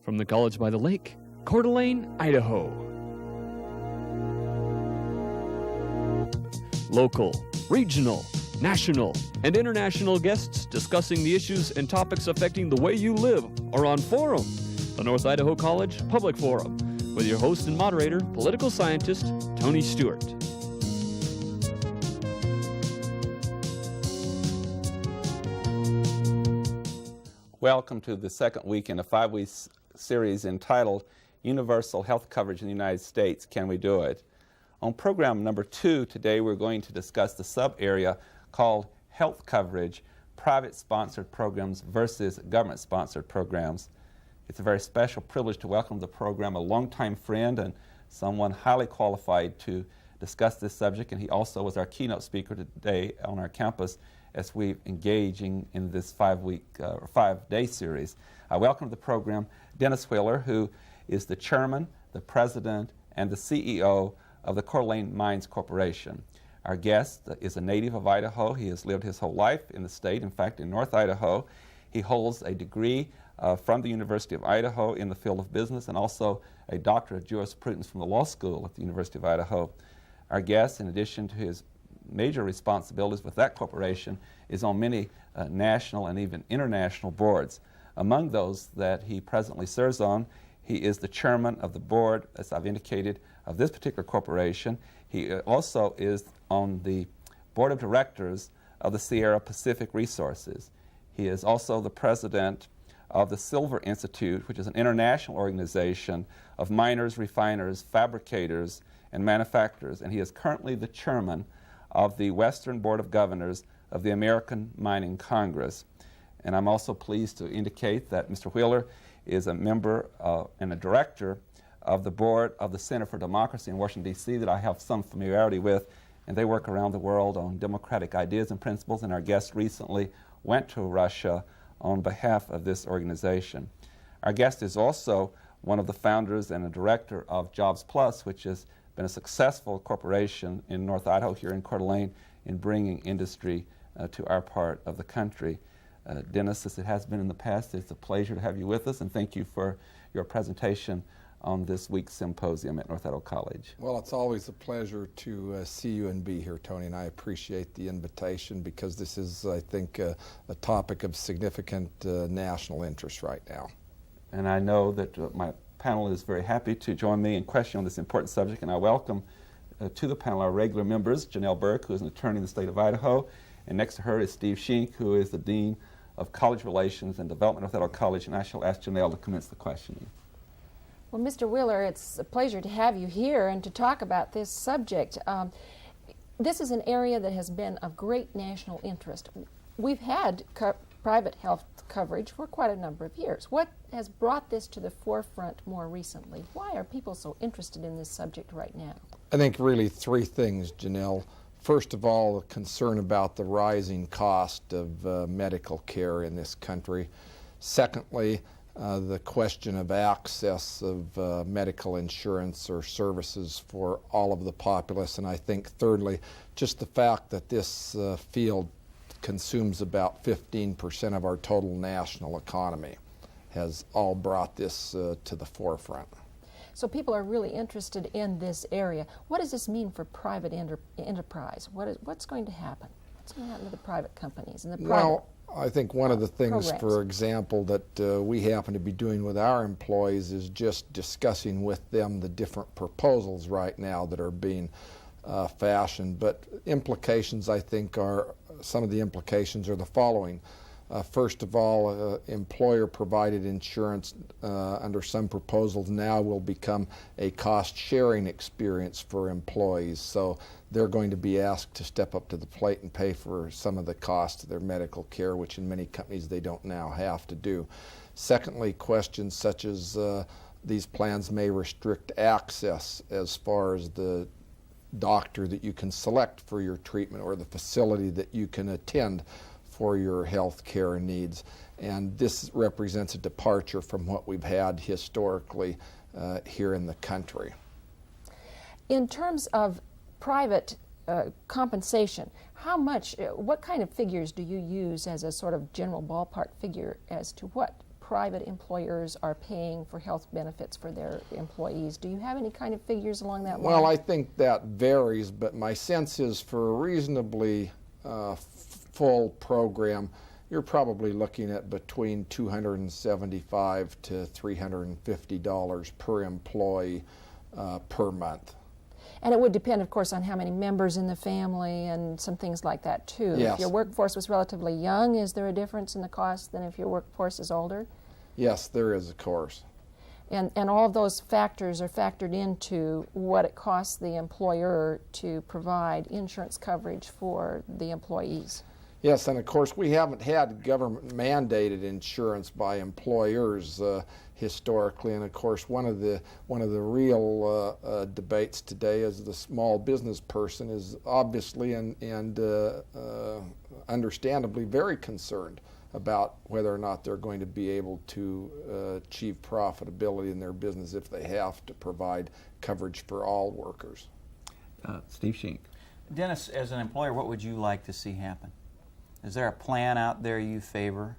From the College by the Lake, Coeur d'Alene, Idaho. Local, regional, national, and international guests discussing the issues and topics affecting the way you live are on Forum, the North Idaho College Public Forum, with your host and moderator, political scientist Tony Stewart. Welcome to the second week in a 5-week series entitled Universal Health Coverage in the United States, Can We Do It? On program number 2 today we're going to discuss the sub-area called Health Coverage, Private-Sponsored Programs versus Government-Sponsored Programs. It's a very special privilege to welcome to the program a longtime friend and someone highly qualified to discuss this subject, and he also was our keynote speaker today on our campus as we're engaging in this 5-day series. I welcome to the program Dennis Wheeler, who is the chairman, the president, and the CEO of the Coeur d'Alene Mines Corporation. Our guest is a native of Idaho. He has lived his whole life in the state, in fact, in North Idaho. He holds a degree from the University of Idaho in the field of business and also a doctorate of jurisprudence from the law school at the University of Idaho. Our guest, in addition to his major responsibilities with that corporation, is on many national and even international boards. Among those that he presently serves on, he is the chairman of the board, as I've indicated, of this particular corporation. He also is on the board of directors of the Sierra Pacific Resources. He is also the president of the Silver Institute, which is an international organization of miners, refiners, fabricators, and manufacturers. And he is currently the chairman of the Western Board of Governors of the American Mining Congress. And I'm also pleased to indicate that Mr. Wheeler is a member and a director of the board of the Center for Democracy in Washington, D.C. that I have some familiarity with, and they work around the world on democratic ideas and principles, and our guest recently went to Russia on behalf of this organization. Our guest is also one of the founders and a director of Jobs Plus, which has been a successful corporation in North Idaho here in Coeur d'Alene in bringing industry to our part of the country. Dennis, as it has been in the past, it's a pleasure to have you with us, and thank you for your presentation on this week's symposium at North Idaho College. Well, it's always a pleasure to see you and be here, Tony, and I appreciate the invitation because this is, I think, a topic of significant national interest right now. And I know that my panel is very happy to join me in questioning on this important subject, and I welcome to the panel our regular members, Janelle Burke, who is an attorney in the state of Idaho, and next to her is Steve Schenck, who is the Dean of College Relations and Development at North Idaho College, and I shall ask Janelle to commence the questioning. Well, Mr. Wheeler, it's a pleasure to have you here and to talk about this subject. This is an area that has been of great national interest. We've had private health coverage for quite a number of years. What has brought this to the forefront more recently? Why are people so interested in this subject right now? I think really three things, Janelle. First of all, a concern about the rising cost of medical care in this country. Secondly, the question of access of medical insurance or services for all of the populace. And I think thirdly, just the fact that this field consumes about 15% of our total national economy has all brought this to the forefront. So people are really interested in this area. What does this mean for private enterprise? What's going to happen? What's going to happen to the private companies and the private I think one of the things, programs, for example, that we happen to be doing with our employees is just discussing with them the different proposals right now that are being fashioned. But implications, I think, some of the implications are the following. First of all, employer-provided insurance under some proposals now will become a cost-sharing experience for employees. So they're going to be asked to step up to the plate and pay for some of the cost of their medical care, which in many companies they don't now have to do. Secondly, questions such as these plans may restrict access as far as the doctor that you can select for your treatment or the facility that you can attend for your health care needs. And this represents a departure from what we've had historically here in the country. In terms of private compensation, how much, what kind of figures do you use as a sort of general ballpark figure as to what private employers are paying for health benefits for their employees. Do you have any kind of figures along that line? Well, I think that varies, but my sense is for a reasonably full program, you're probably looking at between $275 to $350 per employee per month. And it would depend, of course, on how many members in the family and some things like that, too. Yes. If your workforce was relatively young, is there a difference in the cost than if your workforce is older? Yes, there is, of course. And all of those factors are factored into what it costs the employer to provide insurance coverage for the employees. Yes, and of course we haven't had government-mandated insurance by employers historically, and of course one of the real debates today is the small business person is obviously and understandably very concerned about whether or not they're going to be able to achieve profitability in their business if they have to provide coverage for all workers. Steve Shink. Dennis, as an employer, what would you like to see happen? Is there a plan out there you favor?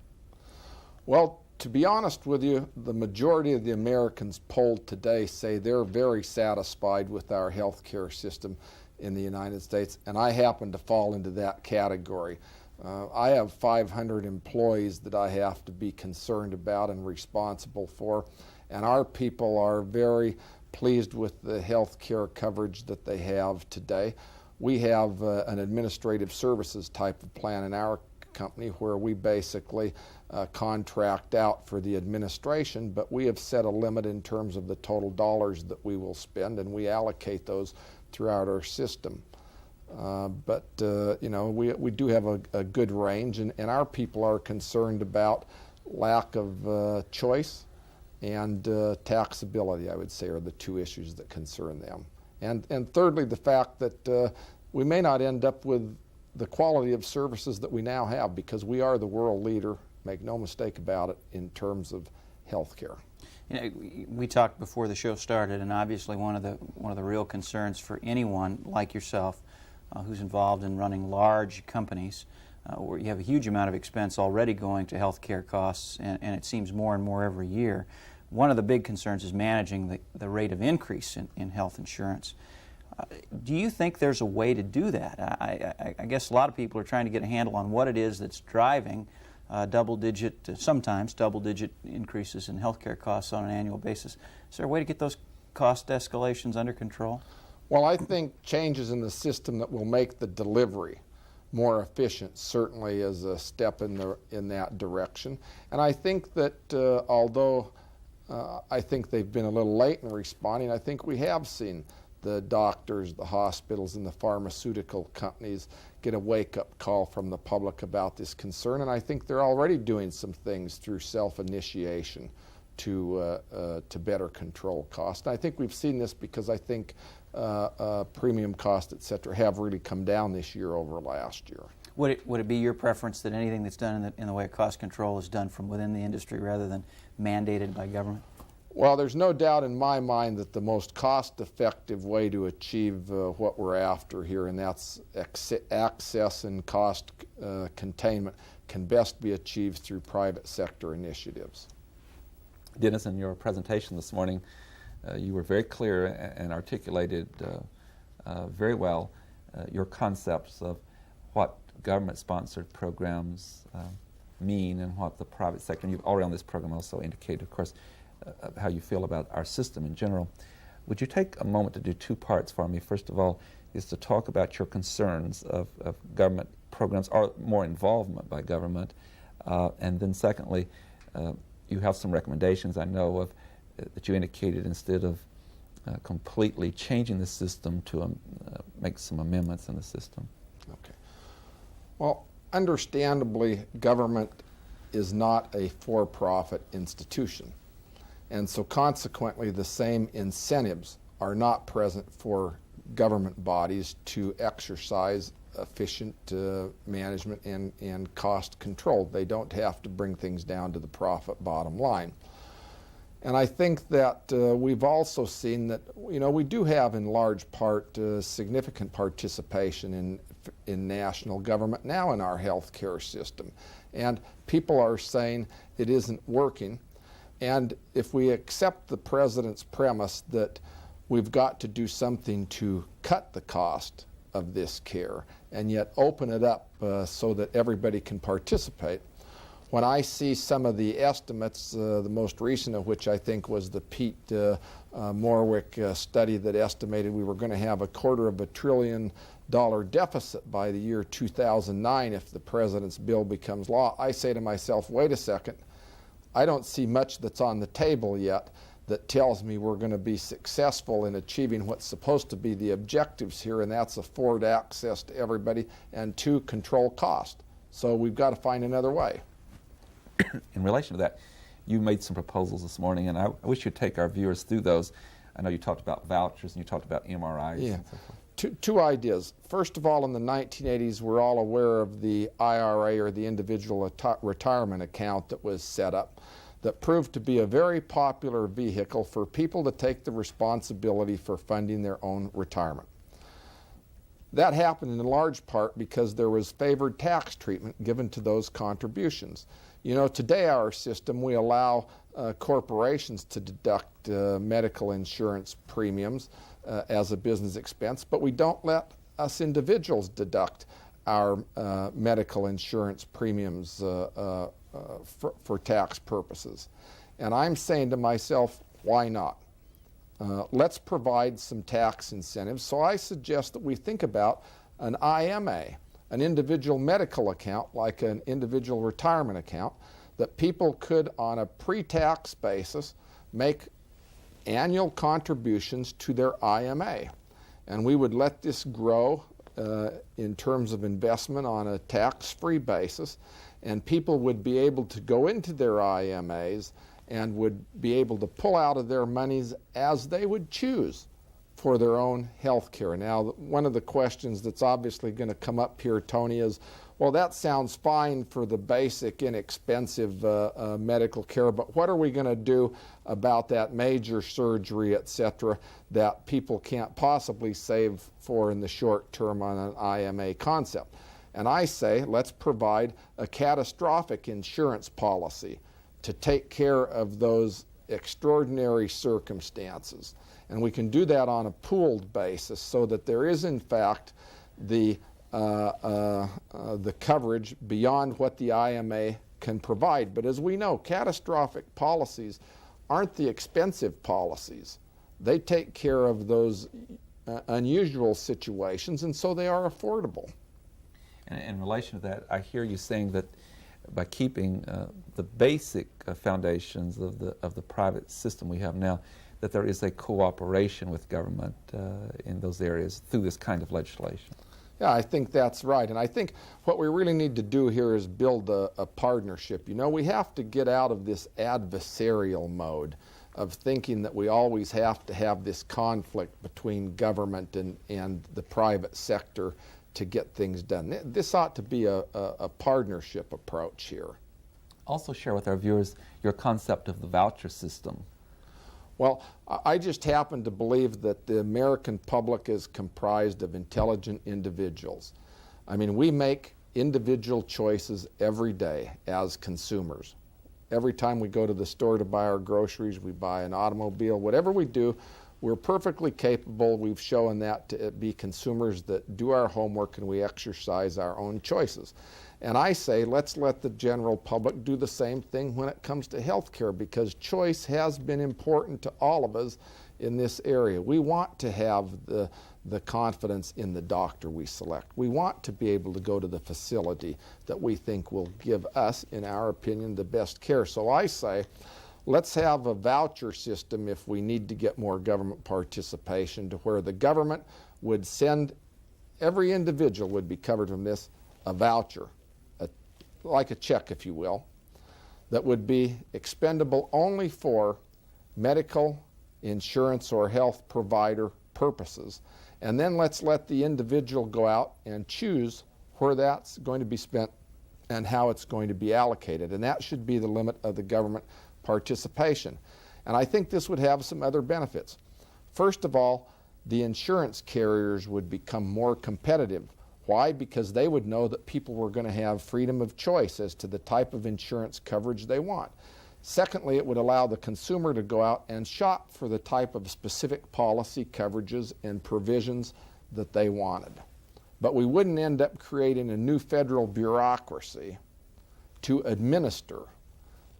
Well, to be honest with you, the majority of the Americans polled today say they're very satisfied with our health care system in the United States, and I happen to fall into that category. I have 500 employees that I have to be concerned about and responsible for, and our people are very pleased with the health care coverage that they have today. We have an administrative services type of plan in our company where we basically contract out for the administration, but we have set a limit in terms of the total dollars that we will spend, and we allocate those throughout our system. You know, we do have a good range, and our people are concerned about lack of choice and taxability, I would say, are the two issues that concern them. And thirdly, the fact that we may not end up with the quality of services that we now have, because we are the world leader, make no mistake about it, in terms of health care. You know, we talked before the show started, and obviously one of the real concerns for anyone like yourself who's involved in running large companies where you have a huge amount of expense already going to health care costs, and it seems more and more every year. One of the big concerns is managing the rate of increase in health insurance. Do you think there's a way to do that? I guess a lot of people are trying to get a handle on what it is that's driving sometimes double-digit increases in healthcare costs on an annual basis. Is there a way to get those cost escalations under control? Well, I think changes in the system that will make the delivery more efficient certainly is a step in that direction. And I think that although I think they've been a little late in responding, I think we have seen the doctors, the hospitals, and the pharmaceutical companies get a wake-up call from the public about this concern, and I think they're already doing some things through self-initiation to better control cost. And I think we've seen this because I think premium cost, et cetera, have really come down this year over last year. Would it be your preference that anything that's done in the way of cost control is done from within the industry rather than mandated by government? Well, there's no doubt in my mind that the most cost-effective way to achieve what we're after here, and that's access and cost containment, can best be achieved through private sector initiatives. Dennis, in your presentation this morning, you were very clear and articulated very well your concepts of what government-sponsored programs mean and what the private sector, and you've already on this program also indicated, of course, how you feel about our system in general. Would you take a moment to do two parts for me? First of all, is to talk about your concerns of government programs or more involvement by government, and then secondly, you have some recommendations, I know, of that you indicated instead of completely changing the system to make some amendments in the system. Okay. Well, understandably, government is not a for-profit institution. And so consequently, the same incentives are not present for government bodies to exercise efficient management and cost control. They don't have to bring things down to the profit bottom line. And I think that we've also seen that, you know, we do have in large part significant participation in national government now in our health care system. And people are saying it isn't working. And if we accept the President's premise that we've got to do something to cut the cost of this care and yet open it up so that everybody can participate, when I see some of the estimates, the most recent of which I think was the Pete Morwick study that estimated we were going to have $250 billion deficit by the year 2009 if the President's bill becomes law, I say to myself, wait a second, I don't see much that's on the table yet that tells me we're going to be successful in achieving what's supposed to be the objectives here, and that's afford access to everybody, and 2, control cost. So we've got to find another way. In relation to that, you made some proposals this morning, and I wish you'd take our viewers through those. I know you talked about vouchers and you talked about MRIs. Yeah. And so forth. Two ideas. First of all, in the 1980s, we're all aware of the IRA, or the individual retirement account, that was set up, that proved to be a very popular vehicle for people to take the responsibility for funding their own retirement. That happened in large part because there was favored tax treatment given to those contributions. You know, today our system, we allow corporations to deduct medical insurance premiums as a business expense, but we don't let us individuals deduct our medical insurance premiums for tax purposes. And I'm saying to myself, why not? Let's provide some tax incentives. So I suggest that we think about an IMA, an individual medical account, like an individual retirement account, that people could, on a pre-tax basis, make annual contributions to their IMA. And we would let this grow in terms of investment on a tax-free basis, and people would be able to go into their IMAs and would be able to pull out of their monies as they would choose for their own health care. Now, one of the questions that's obviously going to come up here, Tony, is, well, that sounds fine for the basic, inexpensive medical care, but what are we going to do about that major surgery, et cetera, that people can't possibly save for in the short term on an IMA concept? And I say, let's provide a catastrophic insurance policy to take care of those extraordinary circumstances. And we can do that on a pooled basis so that there is, in fact, the coverage beyond what the IMA can provide. But as we know, catastrophic policies aren't the expensive policies. They take care of those unusual situations, and so they are affordable. And in relation to that, I hear you saying that by keeping the basic foundations of the private system we have now, that there is a cooperation with government in those areas through this kind of legislation. Yeah, I think that's right. And I think what we really need to do here is build a partnership. You know, we have to get out of this adversarial mode of thinking that we always have to have this conflict between government and the private sector to get things done. This ought to be a partnership approach here. Also share with our viewers your concept of the voucher system. Well, I just happen to believe that the American public is comprised of intelligent individuals. I mean, we make individual choices every day as consumers. Every time we go to the store to buy our groceries, we buy an automobile, whatever we do, we're perfectly capable, we've shown that, to be consumers that do our homework and we exercise our own choices. And I say, let's let the general public do the same thing when it comes to health care, because choice has been important to all of us in this area. We want to have the confidence in the doctor we select. We want to be able to go to the facility that we think will give us, in our opinion, the best care. So I say, let's have a voucher system if we need to get more government participation, to where the government would send, every individual would be covered from this, a voucher, like a check, if you will, that would be expendable only for medical, insurance, or health provider purposes. And then let's let the individual go out and choose where that's going to be spent and how it's going to be allocated. And that should be the limit of the government participation. And I think this would have some other benefits. First of all, the insurance carriers would become more competitive. Why? Because they would know that people were going to have freedom of choice as to the type of insurance coverage they want. Secondly, it would allow the consumer to go out and shop for the type of specific policy coverages and provisions that they wanted. But we wouldn't end up creating a new federal bureaucracy to administer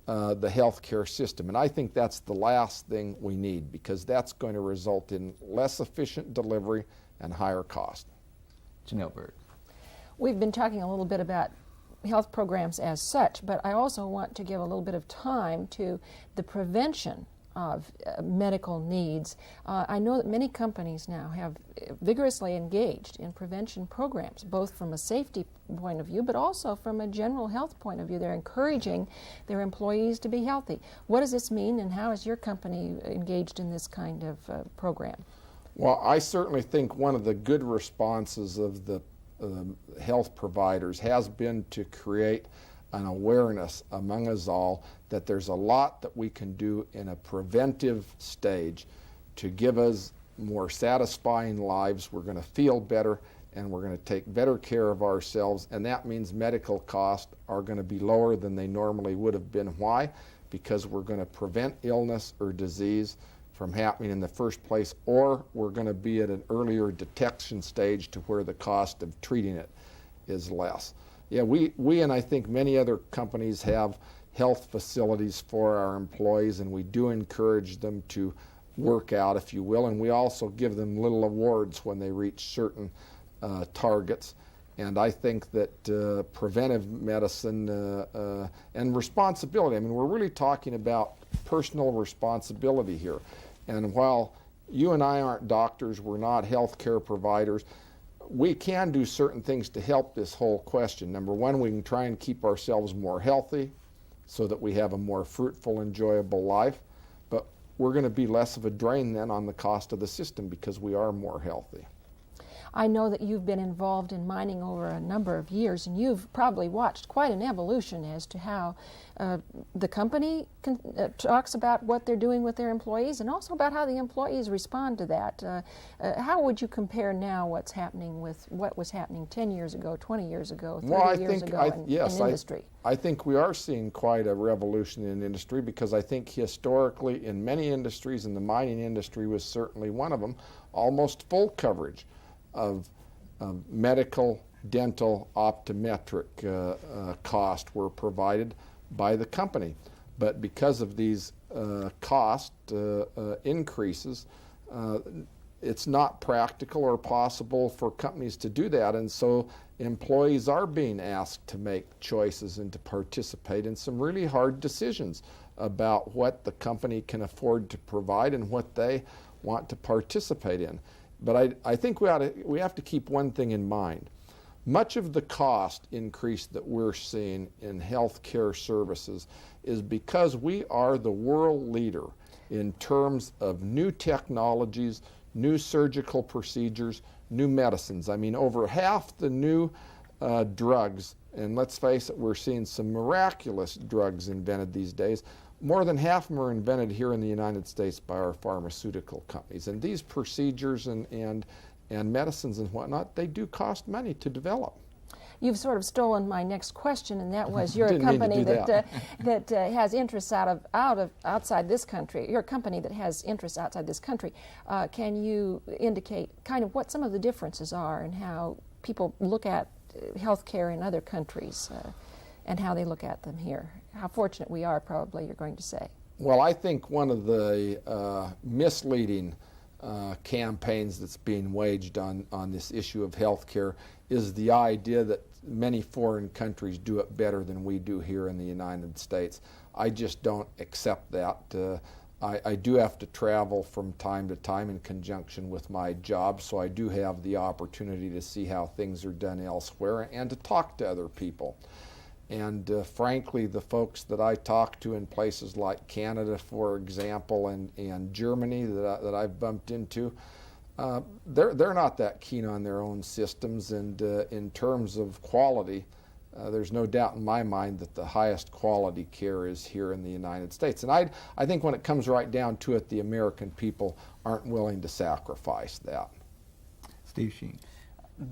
the healthcare system. And I think that's the last thing we need, because that's going to result in less efficient delivery and higher cost. Janelle Bird. We've been talking a little bit about health programs as such, but I also want to give a little bit of time to the prevention of medical needs. I know that many companies now have vigorously engaged in prevention programs, both from a safety point of view, but also from a general health point of view. They're encouraging their employees to be healthy. What does this mean, and how is your company engaged in this kind of program? Well, I certainly think one of the good responses of the health providers has been to create an awareness among us all that there's a lot that we can do in a preventive stage to give us more satisfying lives. We're going to feel better, and we're going to take better care of ourselves, and that means medical costs are going to be lower than they normally would have been. Why? Because we're going to prevent illness or disease from happening in the first place, or we're going to be at an earlier detection stage to where the cost of treating it is less. Yeah, we and I think many other companies have health facilities for our employees, and we do encourage them to work out, if you will, and we also give them little awards when they reach certain targets. And I think that preventive medicine and responsibility, I mean, we're really talking about personal responsibility here. And while you and I aren't doctors, we're not healthcare providers, we can do certain things to help this whole question. Number one, we can try and keep ourselves more healthy so that we have a more fruitful, enjoyable life. But we're going to be less of a drain then on the cost of the system because we are more healthy. I know that you've been involved in mining over a number of years, and you've probably watched quite an evolution as to how the company talks about what they're doing with their employees, and also about how the employees respond to that. How would you compare now what's happening with what was happening 10 years ago, 20 years ago, 30 years ago in industry? I think we are seeing quite a revolution in industry, because I think historically in many industries, and the mining industry was certainly one of them, almost full coverage of medical, dental, optometric costs were provided by the company. But because of these cost increases, it's not practical or possible for companies to do that, and so employees are being asked to make choices and to participate in some really hard decisions about what the company can afford to provide and what they want to participate in. But I think we have to keep one thing in mind. Much of the cost increase that we're seeing in healthcare services is because we are the world leader in terms of new technologies, new surgical procedures, new medicines. I mean, over half the new drugs, and let's face it, we're seeing some miraculous drugs invented these days. More than half of them are invented here in the United States by our pharmaceutical companies. And these procedures and medicines and whatnot, they do cost money to develop. You've sort of stolen my next question, and that was, you're a company that has interests outside this country. You're a company that has interests outside this country. Can you indicate kind of what some of the differences are and how people look at healthcare in other countries and how they look at them here? How fortunate we are, probably, you're going to say. Well, I think one of the misleading campaigns that's being waged on this issue of healthcare is the idea that many foreign countries do it better than we do here in the United States. I just don't accept that. I do have to travel from time to time in conjunction with my job, so I do have the opportunity to see how things are done elsewhere and to talk to other people. And frankly, the folks that I talk to in places like Canada, for example, and Germany that I've bumped into, they're not that keen on their own systems. And in terms of quality, there's no doubt in my mind that the highest quality care is here in the United States. And I think when it comes right down to it, the American people aren't willing to sacrifice that. Steve Sheen.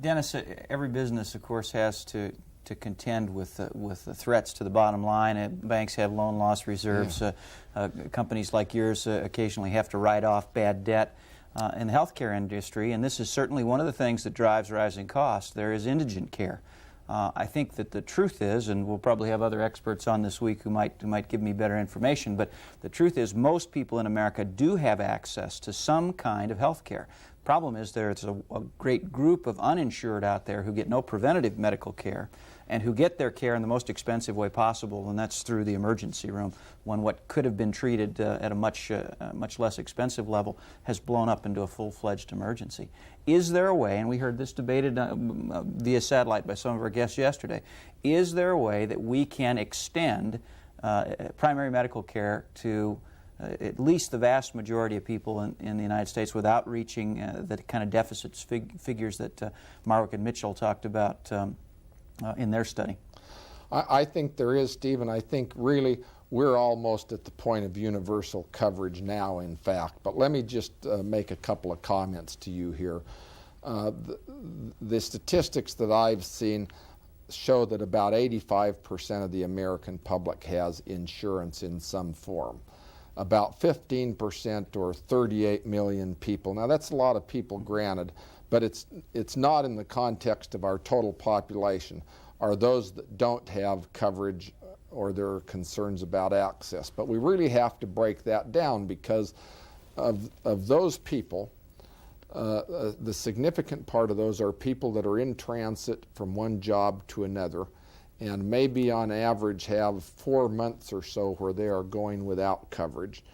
Dennis, every business, of course, has to contend with the threats to the bottom line. Banks have loan loss reserves. Companies like yours occasionally have to write off bad debt. In the healthcare industry, and this is certainly one of the things that drives rising costs, there is indigent care. I think that the truth is, and we'll probably have other experts on this week who might give me better information, but the truth is most people in America do have access to some kind of health care. Problem is there's a great group of uninsured out there who get no preventative medical care and who get their care in the most expensive way possible, and that's through the emergency room, when what could have been treated at a much less expensive level has blown up into a full-fledged emergency. Is there a way, and we heard this debated via satellite by some of our guests yesterday, is there a way that we can extend primary medical care to at least the vast majority of people in the United States without reaching the kind of deficits figures that Marwick and Mitchell talked about in their study? I think there is, Stephen. I think really we're almost at the point of universal coverage now, in fact. But let me just make a couple of comments to you here. The statistics that I've seen show that about 85% of the American public has insurance in some form. About 15% or 38 million people. Now that's a lot of people, granted, but it's not in the context of our total population, are those that don't have coverage or there are concerns about access. But we really have to break that down because of those people, the significant part of those are people that are in transit from one job to another and maybe on average have 4 months or so where they are going without coverage.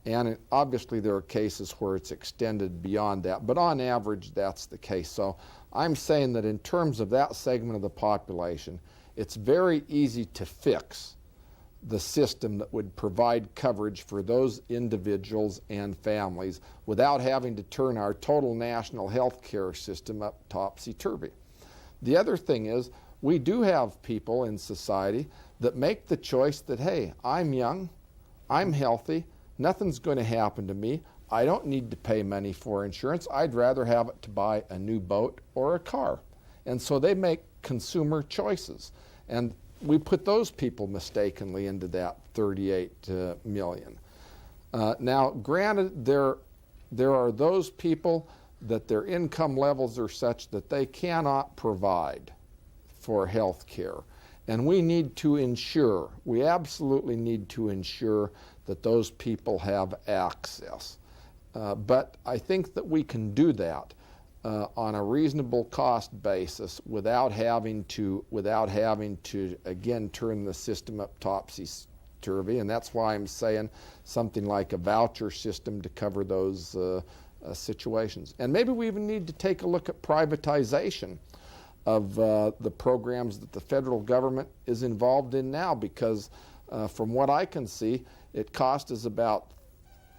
And obviously there are cases where it's extended beyond that, but on average that's the case. So I'm saying that in terms of that segment of the population, it's very easy to fix the system that would provide coverage for those individuals and families without having to turn our total national health care system up topsy-turvy. The other thing is, we do have people in society that make the choice that, hey, I'm young, I'm healthy, nothing's going to happen to me, I don't need to pay money for insurance, I'd rather have it to buy a new boat or a car. And so they make consumer choices. And we put those people mistakenly into that 38 million. Now, granted, there are those people that their income levels are such that they cannot provide for health care. And we need to ensure, we absolutely need to ensure that those people have access. But I think that we can do that on a reasonable cost basis without having to again turn the system up topsy-turvy. And that's why I'm saying something like a voucher system to cover those situations. And maybe we even need to take a look at privatization of the programs that the federal government is involved in now, because from what I can see, it costs us about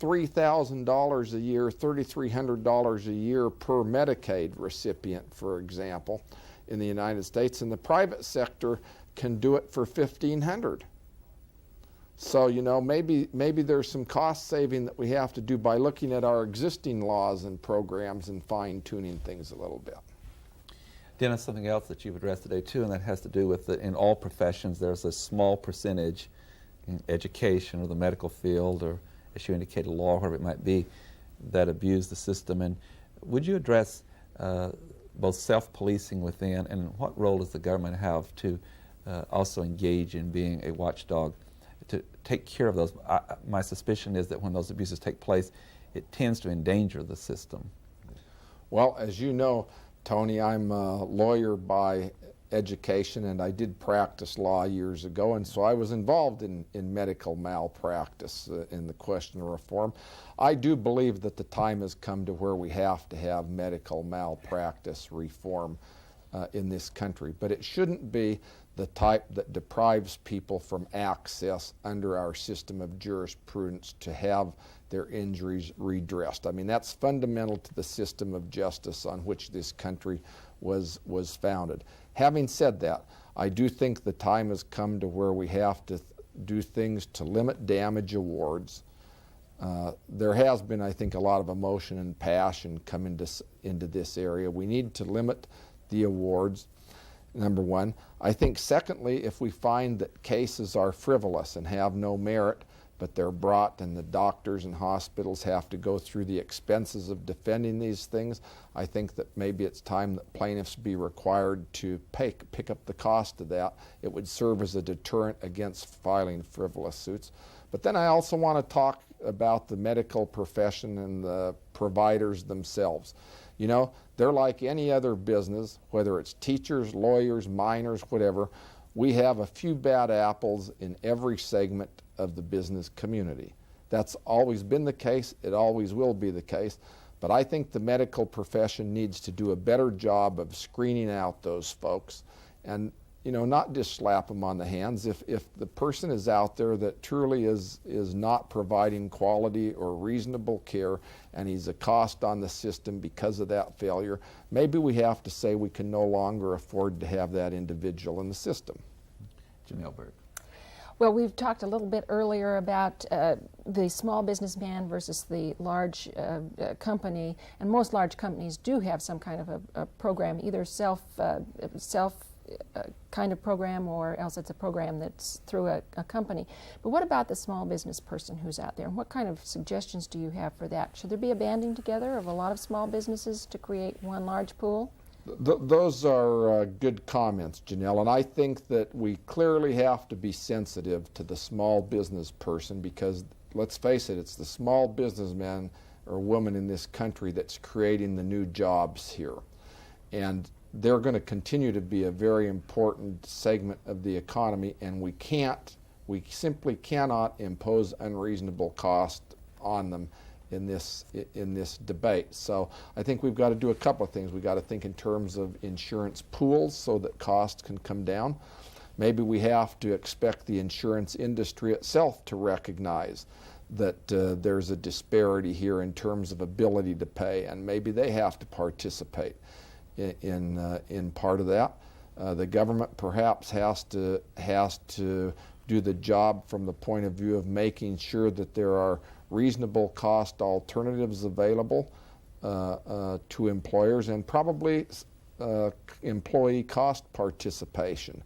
$3,000 a year, $3,300 a year per Medicaid recipient, for example, in the United States, and the private sector can do it for $1,500. So, you know, maybe there's some cost saving that we have to do by looking at our existing laws and programs and fine-tuning things a little bit. Dennis, something else that you've addressed today too, and that has to do with in all professions there's a small percentage in education or the medical field or, as you indicated, law, whatever it might be, that abuse the system. And would you address both self-policing within, and what role does the government have to also engage in being a watchdog to take care of those? My suspicion is that when those abuses take place, it tends to endanger the system. Well, as you know, Tony, I'm a lawyer by education, and I did practice law years ago, and so I was involved in medical malpractice in the question of reform. I do believe that the time has come to where we have to have medical malpractice reform in this country, but it shouldn't be the type that deprives people from access under our system of jurisprudence to have their injuries redressed. I mean, that's fundamental to the system of justice on which this country was founded. Having said that, I do think the time has come to where we have to do things to limit damage awards. There has been, I think, a lot of emotion and passion come into this area. We need to limit the awards, number one. I think secondly, if we find that cases are frivolous and have no merit, but they're brought and the doctors and hospitals have to go through the expenses of defending these things, I think that maybe it's time that plaintiffs be required to pick up the cost of that. It would serve as a deterrent against filing frivolous suits. But then I also want to talk about the medical profession and the providers themselves. You know, they're like any other business, whether it's teachers, lawyers, miners, whatever. We have a few bad apples in every segment of the business community. That's always been the case. It always will be the case. But I think the medical profession needs to do a better job of screening out those folks and, you know, not just slap them on the hands. If the person is out there that truly is not providing quality or reasonable care and he's a cost on the system because of that failure, maybe we have to say we can no longer afford to have that individual in the system. Jamil Berg. Well, we've talked a little bit earlier about the small businessman versus the large company, and most large companies do have some kind of a program, either self kind of program, or else it's a program that's through a company. But what about the small business person who's out there, and what kind of suggestions do you have for that? Should there be a banding together of a lot of small businesses to create one large pool? Those are good comments, Janelle, and I think that we clearly have to be sensitive to the small business person, because let's face it, it's the small businessman or woman in this country that's creating the new jobs here. And they're going to continue to be a very important segment of the economy, and we simply cannot impose unreasonable cost on them in this debate. So I think we've got to do a couple of things. We've got to think in terms of insurance pools so that costs can come down. Maybe we have to expect the insurance industry itself to recognize that there's a disparity here in terms of ability to pay, and maybe they have to participate in part of that. The government perhaps has to do the job from the point of view of making sure that there are reasonable cost alternatives available to employers, and probably employee cost participation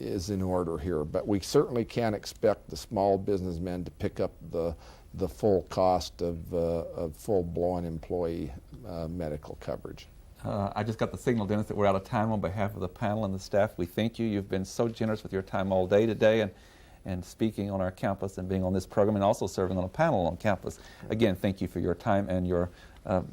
is in order here. But we certainly can't expect the small businessmen to pick up the full cost of full-blown employee medical coverage. I just got the signal, Dennis, that we're out of time. On behalf of the panel and the staff, we thank you. You've been so generous with your time all day today, and speaking on our campus and being on this program, and also serving on a panel on campus. Again, thank you for your time and your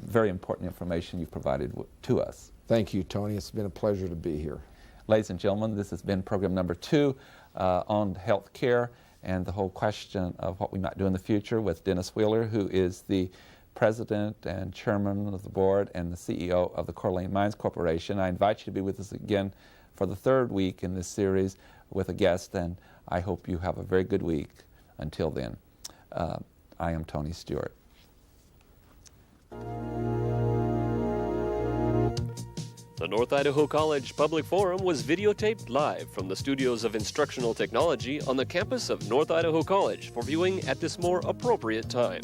very important information you've provided to us. Thank you, Tony. It's been a pleasure to be here. Ladies and gentlemen, this has been program number 2 on health care and the whole question of what we might do in the future with Dennis Wheeler, who is the President and Chairman of the Board and the CEO of the Coeur d'Alene Mines Corporation. I invite you to be with us again for the 3rd week in this series with a guest, and I hope you have a very good week. Until then, I am Tony Stewart. The North Idaho College Public Forum was videotaped live from the studios of Instructional Technology on the campus of North Idaho College for viewing at this more appropriate time.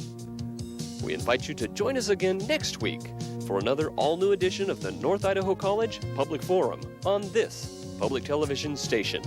We invite you to join us again next week for another all-new edition of the North Idaho College Public Forum on this public television station.